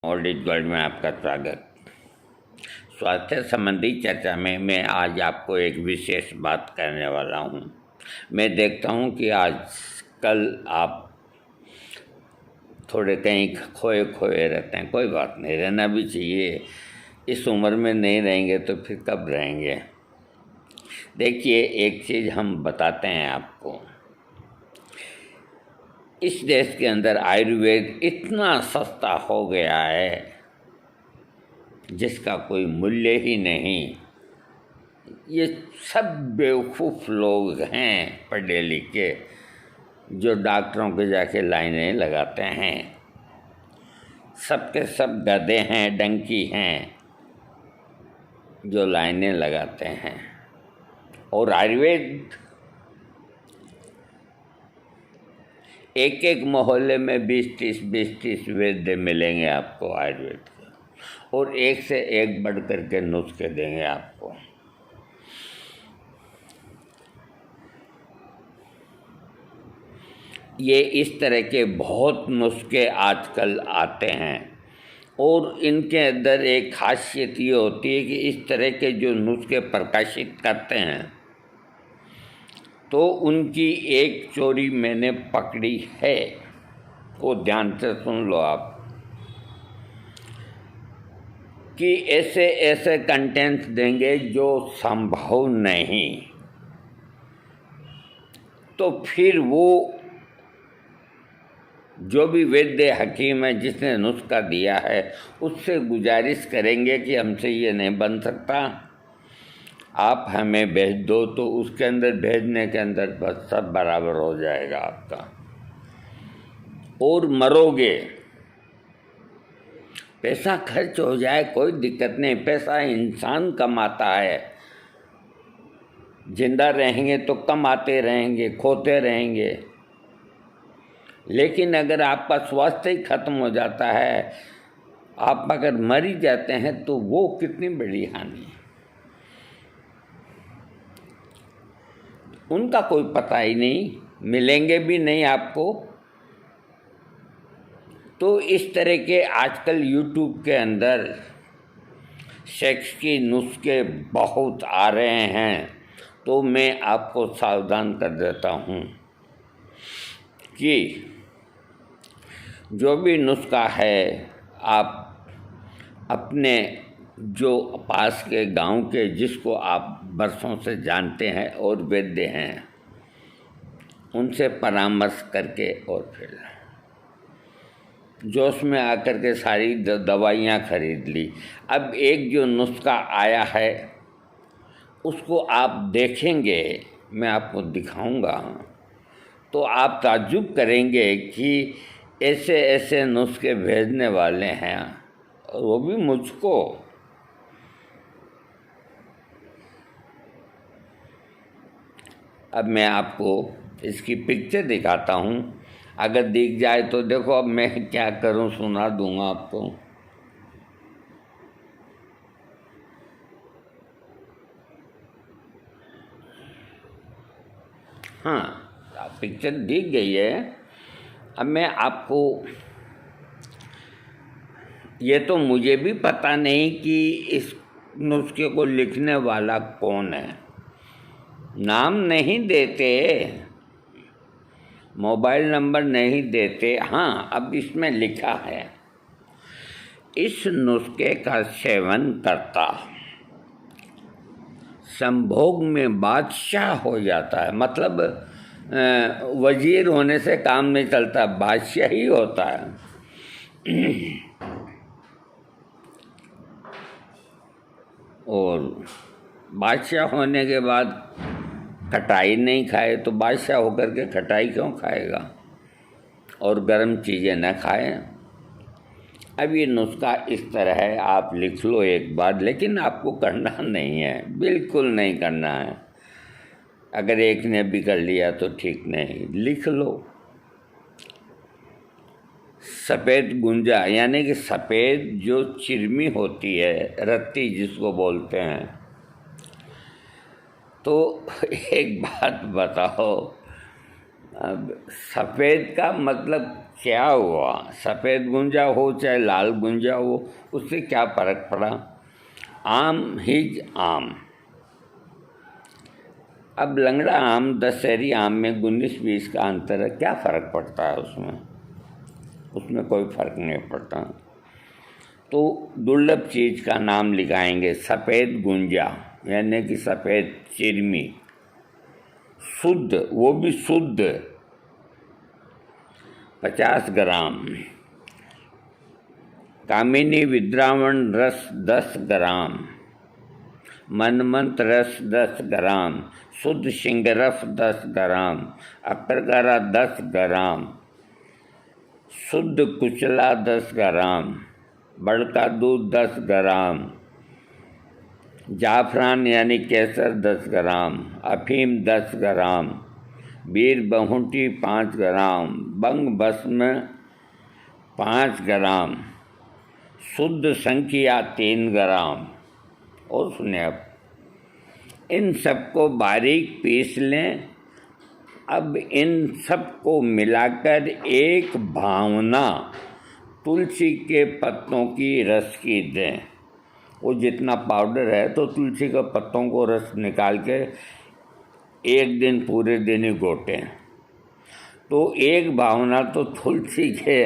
Audit gold में आपका स्वागत। स्वास्थ्य संबंधी चर्चा में मैं आज आपको एक विशेष बात करने वाला हूँ। मैं देखता हूँ कि आजकल आप थोड़े कहीं खोए खोए रहते हैं। कोई बात नहीं, रहना भी चाहिए। इस उम्र में नहीं रहेंगे तो फिर कब रहेंगे। देखिए, एक चीज़ हम बताते हैं आपको। इस देश के अंदर आयुर्वेद इतना सस्ता हो गया है जिसका कोई मूल्य ही नहीं। ये सब बेवकूफ़ लोग हैं पढ़े लिखे जो डॉक्टरों के जाके लाइनें लगाते हैं। सबके सब गधे हैं, डंकी हैं जो लाइनें लगाते हैं। और आयुर्वेद एक एक मोहल्ले में 20-30 वैद्य मिलेंगे आपको आयुर्वेद के, और एक से एक बढ़ करके नुस्खे देंगे आपको। ये इस तरह के बहुत नुस्खे आजकल आते हैं और इनके अंदर एक खासियत ये होती है कि इस तरह के जो नुस्खे प्रकाशित करते हैं तो उनकी एक चोरी मैंने पकड़ी है। वो ध्यान से सुन लो आप कि ऐसे ऐसे कंटेंट्स देंगे जो संभव नहीं। तो फिर वो जो भी वैद्य हकीम है जिसने नुस्खा दिया है उससे गुजारिश करेंगे कि हमसे ये नहीं बन सकता, आप हमें भेज दो। तो उसके अंदर भेजने के अंदर बस सब बराबर हो जाएगा आपका, और मरोगे। पैसा खर्च हो जाए कोई दिक्कत नहीं, पैसा इंसान कमाता है। जिंदा रहेंगे तो कमाते रहेंगे, खोते रहेंगे। लेकिन अगर आपका स्वास्थ्य ही खत्म हो जाता है, आप अगर मर ही जाते हैं, तो वो कितनी बड़ी हानि है। उनका कोई पता ही नहीं, मिलेंगे भी नहीं आपको। तो इस तरह के आजकल यूट्यूब के अंदर सेक्स की नुस्खे बहुत आ रहे हैं। तो मैं आपको सावधान कर देता हूँ कि जो भी नुस्खा है, आप अपने जो पास के गांव के जिसको आप बरसों से जानते हैं और वैद्य हैं, उनसे परामर्श करके और फिर जोश में आकर के सारी दवाइयाँ खरीद ली। अब एक जो नुस्खा आया है उसको आप देखेंगे, मैं आपको दिखाऊंगा, तो आप ताज्जुब करेंगे कि ऐसे ऐसे नुस्खे भेजने वाले हैं, और वो भी मुझको। अब मैं आपको इसकी पिक्चर दिखाता हूँ। अगर दिख जाए तो देखो। अब मैं क्या करूँ, सुना दूँगा आपको। हाँ, पिक्चर दिख गई है। अब मैं आपको, ये तो मुझे भी पता नहीं कि इस नुस्खे को लिखने वाला कौन है। नाम नहीं देते, मोबाइल नंबर नहीं देते। हाँ, अब इसमें लिखा है, इस नुस्खे का सेवन करता संभोग में बादशाह हो जाता है। मतलब वजीर होने से काम नहीं चलता, बादशाह ही होता है। और बादशाह होने के बाद खटाई नहीं खाए तो बादशाह होकर के खटाई क्यों खाएगा, और गर्म चीज़ें न खाएं। अब ये नुस्खा इस तरह है, आप लिख लो एक बार, लेकिन आपको करना नहीं है, बिल्कुल नहीं करना है। अगर एक ने भी कर लिया तो ठीक नहीं, लिख लो। सफ़ेद गुंजा, यानी कि सफ़ेद जो चिरमी होती है, रत्ती जिसको बोलते हैं। तो एक बात बताओ, अब सफ़ेद का मतलब क्या हुआ? सफ़ेद गुंजा हो चाहे लाल गुंजा हो, उससे क्या फ़र्क पड़ा? आम हिज आम। अब लंगड़ा आम दशहरी आम में 19-20 का अंतर है, क्या फ़र्क पड़ता है उसमें? उसमें कोई फ़र्क नहीं पड़ता। तो दुर्लभ चीज़ का नाम लिखाएंगे सफ़ेद गुंजा, यानी कि सफ़ेद चिरमी, शुद्ध, वो भी शुद्ध 50 ग्राम। कामिनी विद्रावण रस 10 ग्राम, मनमंत रस 10 ग्राम, शुद्ध सिंगरफ 10 ग्राम, अकरगरा 10 ग्राम, शुद्ध कुचला 10 ग्राम, बड़का दूध 10 ग्राम, जाफरान यानी केसर 10 ग्राम, अफीम 10 ग्राम, बीर बहुंटी 5 ग्राम, बंग भस्म 5 ग्राम, शुद्ध संखिया 3 ग्राम। और सुने, अब इन सबको बारीक पीस लें। अब इन सबको मिलाकर एक भावना तुलसी के पत्तों की रस की दें। वो जितना पाउडर है तो तुलसी के पत्तों को रस निकाल के एक दिन पूरे दिन ही घोटें। तो एक भावना तो तुलसी के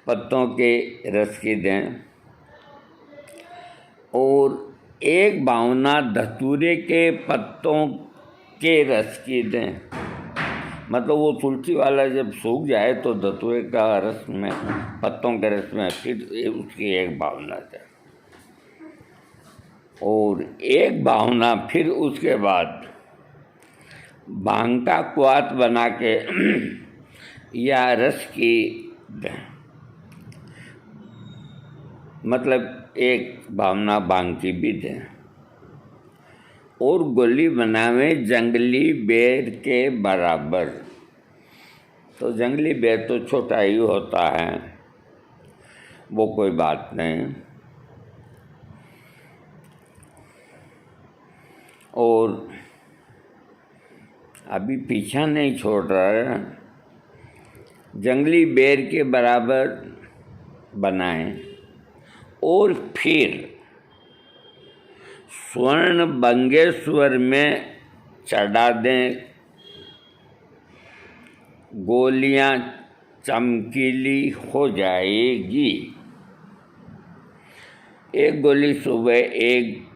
पत्तों के रस की दें और एक भावना धतूरे के पत्तों के रस की दें। मतलब वो तुलसी वाला जब सूख जाए तो धतूरे का रस में, पत्तों के रस में फिर उसकी एक भावना दें। और एक भावना फिर उसके बाद भांग का क्वाथ बना के या रस की दें। मतलब एक भावना भांग की भी दें। और गोली बनावें जंगली बेर के बराबर। तो जंगली बेर तो छोटा ही होता है, वो कोई बात नहीं। और अभी पीछा नहीं छोड़ रहा है, जंगली बेर के बराबर बनाएं और फिर स्वर्ण बंगेश्वर में चढ़ा दें। गोलियां चमकीली हो जाएगी। एक गोली सुबह, एक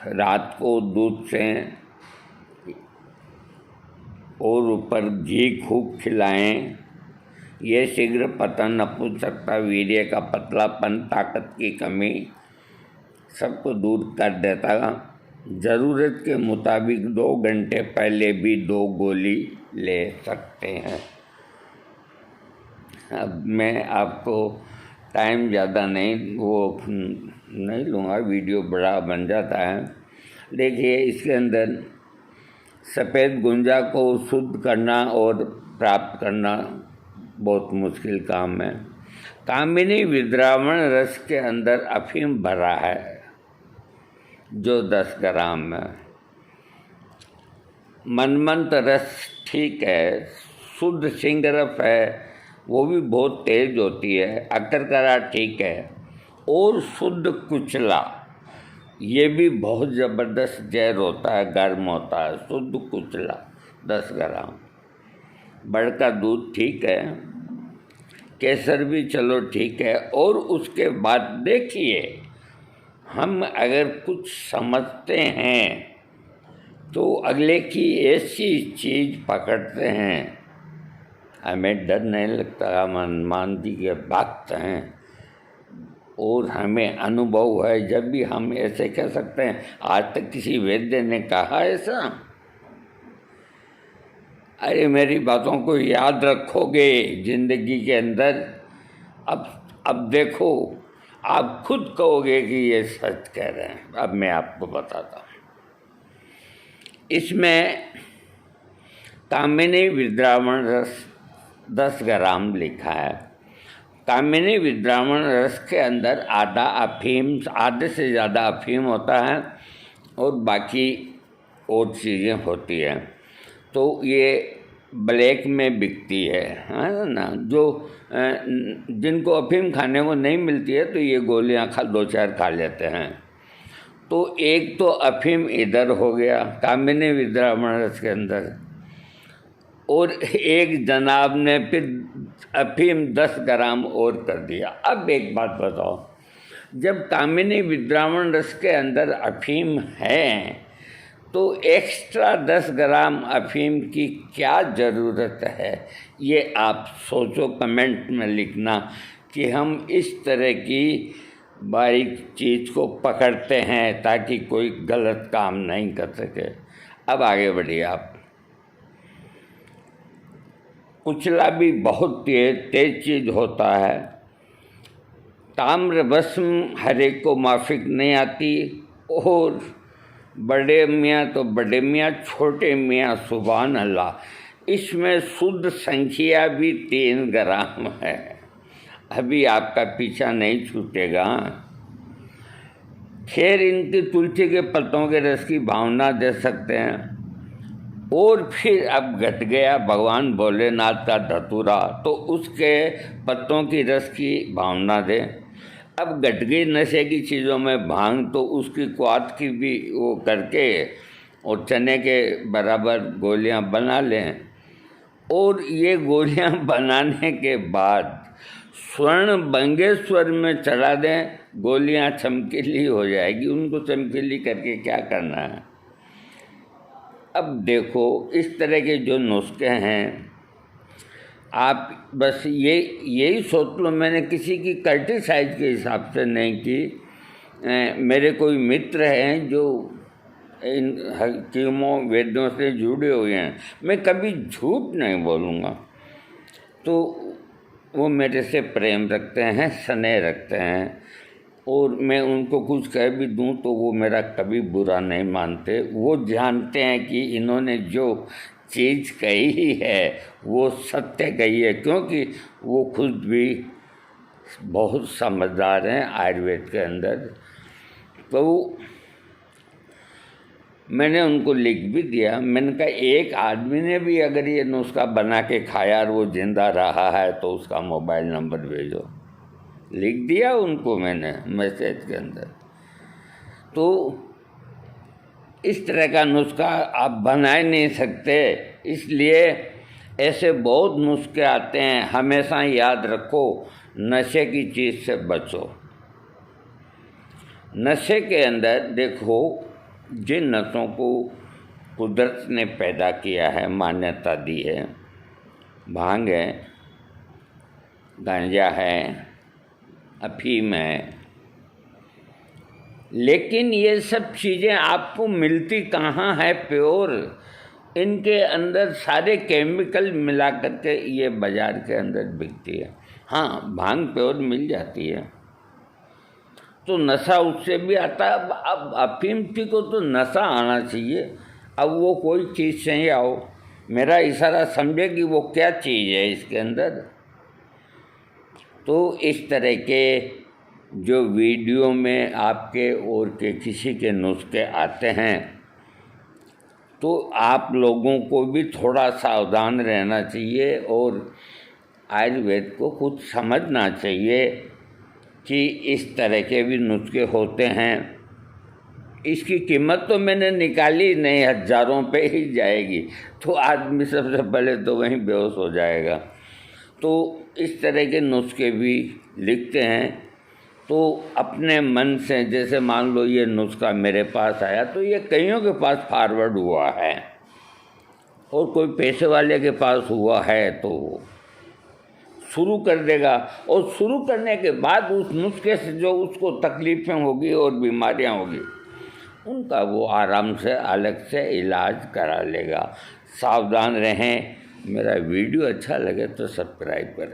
रात को दूध से, और ऊपर घी खूब खिलाएं। ये शीघ्र पतन, नपुंसकता, वीर्य का पतलापन, ताकत की कमी सबको दूर कर देता। ज़रूरत के मुताबिक 2 घंटे पहले भी 2 गोली ले सकते हैं। अब मैं आपको टाइम ज़्यादा नहीं लूँगा, वीडियो बड़ा बन जाता है। देखिए, इसके अंदर सफ़ेद गुंजा को शुद्ध करना और प्राप्त करना बहुत मुश्किल काम है। कामिनी विद्रावण रस के अंदर अफीम भरा है जो 10 ग्राम है। मनमंत रस ठीक है, शुद्ध सिंगरफ है, वो भी बहुत तेज होती है। अकरकरा ठीक है, और शुद्ध कुचला, ये भी बहुत ज़बरदस्त जहर होता है, गर्म होता है। शुद्ध कुचला 10 ग्राम। बड़का दूध ठीक है, केसर भी चलो ठीक है। और उसके बाद देखिए, हम अगर कुछ समझते हैं तो अगले की ऐसी चीज़ पकड़ते हैं, हमें डर नहीं लगता। हम हनुमान जी के भक्त हैं और हमें अनुभव है। जब भी हम ऐसे कह सकते हैं, आज तक किसी वैद्य ने कहा ऐसा? अरे मेरी बातों को याद रखोगे जिंदगी के अंदर। अब देखो, आप खुद कहोगे कि ये सच कह रहे हैं। अब मैं आपको बताता हूँ। इसमें कामिनी विद्रावण रस 10 ग्राम लिखा है। कामिनी विद्रावण रस के अंदर आधे से ज़्यादा अफीम होता है और बाकी और चीज़ें होती हैं। तो ये ब्लैक में बिकती है ना। जो जिनको अफीम खाने को नहीं मिलती है तो ये गोलियां दो चार खा लेते हैं। तो एक तो अफीम इधर हो गया कामिनी विद्रावण रस के अंदर, और एक जनाब ने फिर अफीम 10 ग्राम और कर दिया। अब एक बात बताओ, जब कामिनी विद्रावण रस के अंदर अफीम है तो एक्स्ट्रा 10 ग्राम अफीम की क्या ज़रूरत है? ये आप सोचो, कमेंट में लिखना कि हम इस तरह की बारीक चीज़ को पकड़ते हैं ताकि कोई गलत काम नहीं कर सके। अब आगे बढ़िए आप। कुचला भी बहुत तेज चीज़ होता है। ताम्र भस्म हर एक को माफिक नहीं आती, और बड़े मियाँ तो बड़े मियाँ, छोटे मियाँ सुभान अल्लाह, इसमें शुद्ध संख्या भी 3 ग्राम है। अभी आपका पीछा नहीं छूटेगा। खैर, इनकी तुलसी के पत्तों के रस की भावना दे सकते हैं। और फिर अब घट गया भगवान भोलेनाथ का धतूरा, तो उसके पत्तों की रस की भावना दे। अब घट गई नशे की चीज़ों में भांग, तो उसकी क्वाथ की भी वो करके और चने के बराबर गोलियां बना लें। और ये गोलियां बनाने के बाद स्वर्ण बंगेश्वर में चढ़ा दें, गोलियां चमकीली हो जाएगी। उनको चमकीली करके क्या करना है? अब देखो, इस तरह के जो नुस्खे हैं, आप बस यही सोच लो, मैंने किसी की क्रिटिसाइज के हिसाब से नहीं की। मेरे कोई मित्र हैं जो इन हकीमों वैद्यों से जुड़े हुए हैं, मैं कभी झूठ नहीं बोलूँगा, तो वो मेरे से प्रेम रखते हैं, स्नेह रखते हैं, और मैं उनको कुछ कह भी दूं तो वो मेरा कभी बुरा नहीं मानते। वो जानते हैं कि इन्होंने जो चीज़ कही है वो सत्य कही है, क्योंकि वो खुद भी बहुत समझदार हैं आयुर्वेद के अंदर। तो मैंने उनको लिख भी दिया। मैंने कहा, एक आदमी ने भी अगर ये नुस्खा बना के खाया और वो जिंदा रहा है तो उसका मोबाइल नंबर भेजो। लिख दिया उनको मैंने मैसेज के अंदर। तो इस तरह का नुस्खा आप बना ही नहीं सकते, इसलिए ऐसे बहुत नुस्खे आते हैं। हमेशा याद रखो, नशे की चीज़ से बचो। नशे के अंदर देखो, जिन नशों को कुदरत ने पैदा किया है, मान्यता दी है, भांग है, गांजा है, अफीम है, लेकिन ये सब चीज़ें आपको मिलती कहाँ है प्योर? इनके अंदर सारे केमिकल मिला करके ये बाज़ार के अंदर बिकती है। हाँ, भांग प्योर मिल जाती है तो नशा उससे भी आता है। अब अफीम को तो नशा आना चाहिए। अब वो कोई चीज़ चाहिए आओ, मेरा इशारा समझे कि वो क्या चीज़ है इसके अंदर। तो इस तरह के जो वीडियो में आपके और के किसी के नुस्खे आते हैं, तो आप लोगों को भी थोड़ा सावधान रहना चाहिए और आयुर्वेद को खुद समझना चाहिए कि इस तरह के भी नुस्खे होते हैं। इसकी कीमत तो मैंने निकाली नहीं, हज़ारों पे ही जाएगी, तो आदमी सबसे पहले तो वहीं बेहोश हो जाएगा। तो इस तरह के नुस्खे भी लिखते हैं, तो अपने मन से, जैसे मान लो ये नुस्खा मेरे पास आया तो ये कईयों के पास फॉरवर्ड हुआ है, और कोई पैसे वाले के पास हुआ है तो शुरू कर देगा, और शुरू करने के बाद उस नुस्खे से जो उसको तकलीफ़ें होगी और बीमारियां होगी, उनका वो आराम से अलग से इलाज करा लेगा। सावधान रहें। मेरा वीडियो अच्छा लगे तो सब्सक्राइब करें।